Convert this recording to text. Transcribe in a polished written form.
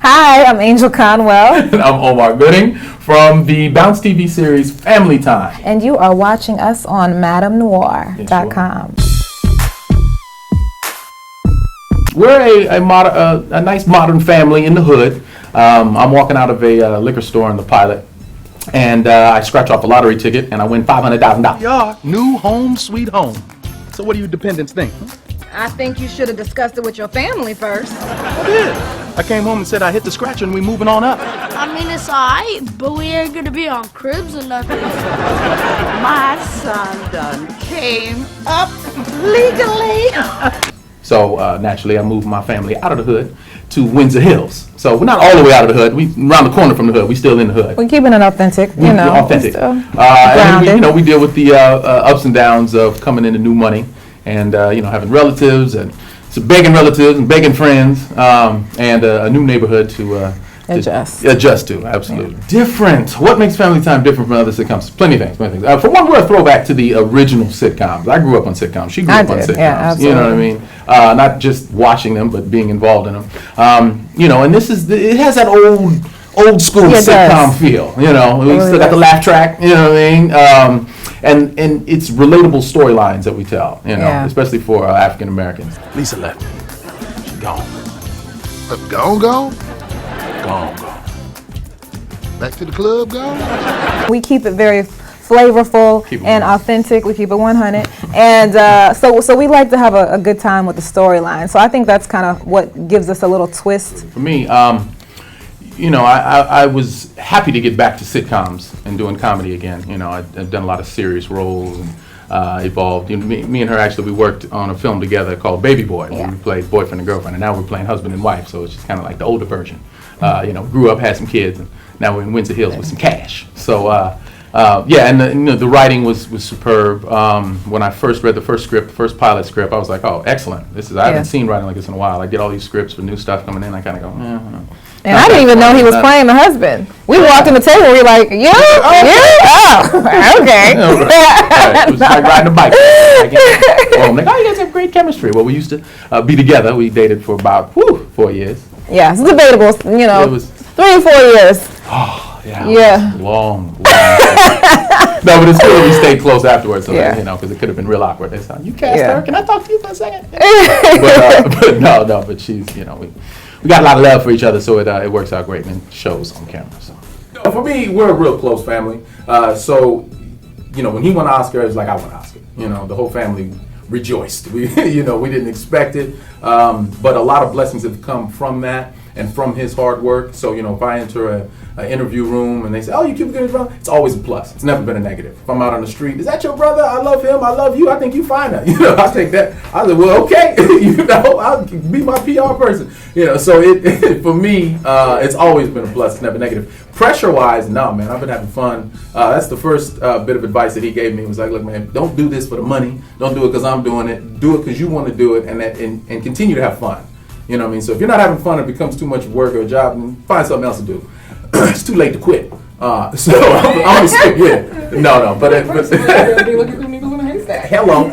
Hi, I'm Angell Conwell. And I'm Omar Gooding from the Bounce TV series Family Time. And you are watching us on MadameNoire.com. We're a nice modern family in the hood. I'm walking out of a liquor store in the pilot, and I scratch off a lottery ticket, and I win $500,000. Yeah, new home, sweet home. So what do you dependents think? I think you should have discussed it with your family first. I did. I came home and said I hit the scratcher and we moving on up. I mean, it's alright, but we ain't gonna be on cribs or nothing. My son done came up legally. So naturally, I moved my family out of the hood to Windsor Hills. So we're not all the way out of the hood. We around the corner from the hood. We still in the hood. We're keeping it authentic, you know. Authentic. And we deal with the ups and downs of coming into new money, and having relatives and some begging relatives and begging friends, and a new neighborhood to adjust to. Absolutely. Yeah. Different. What makes Family Time different from other sitcoms? Plenty of things. For one, we're a throwback to the original sitcoms. I grew up on sitcoms. She grew up on sitcoms. Yeah, absolutely. You know what I mean? Not just watching them, but being involved in them. And it has that old school sitcom feel. We still got the laugh track. You know what I mean? And it's relatable storylines that we tell. Especially for African Americans. Lisa left. She gone. Gone? Gone. Back to the club, gone? We keep it very flavorful and authentic. We keep it 100. And so we like to have a good time with the storyline. So I think that's kind of what gives us a little twist. For me, I was happy to get back to sitcoms and doing comedy again. I've done a lot of serious roles and evolved. Me and her actually, we worked on a film together called Baby Boy. Where we played boyfriend and girlfriend, and now we're playing husband and wife. So it's just kind of like the older version. Grew up, had some kids, and now we're in Windsor Hills with some cash. So the writing was superb. When I first read the first pilot script, I was like, oh, excellent. I haven't seen writing like this in a while. I get all these scripts for new stuff coming in. I kind of go, And I didn't even know he was playing the husband. We walked in the table, we were like, okay. It was like riding a bike. You guys have great chemistry. Well, we used to be together. We dated for about 4 years. Yeah, it's debatable, it was 3 or 4 years. Oh, yeah. Yeah. Long. No, but it's good we stayed close afterwards, because it could have been real awkward. They said, you cast her? Can I talk to you for a second? but she's, we got a lot of love for each other, so it works out great and it shows on camera. So. For me, we're a real close family. So when he won an Oscar, it was like I won an Oscar. The whole family rejoiced. We didn't expect it, but a lot of blessings have come from that and from his hard work. So if I enter an interview room and they say, "Oh, you keep good as well," it's always a plus. It's never been a negative. If I'm out on the street, "Is that your brother? I love him. I love you. I think you find her." I take that. I say, "Well, okay." I'll be my PR person. So it for me, it's always been a plus. It's never negative. Pressure-wise, no, man. I've been having fun. That's the first bit of advice that he gave me. He was like, "Look, man, don't do this for the money. Don't do it because I'm doing it. Do it because you want to do it, and continue to have fun." You know what I mean? So if you're not having fun, it becomes too much work or a job, then find something else to do. It's too late to quit. So I'm going to stick with it. No, but hello.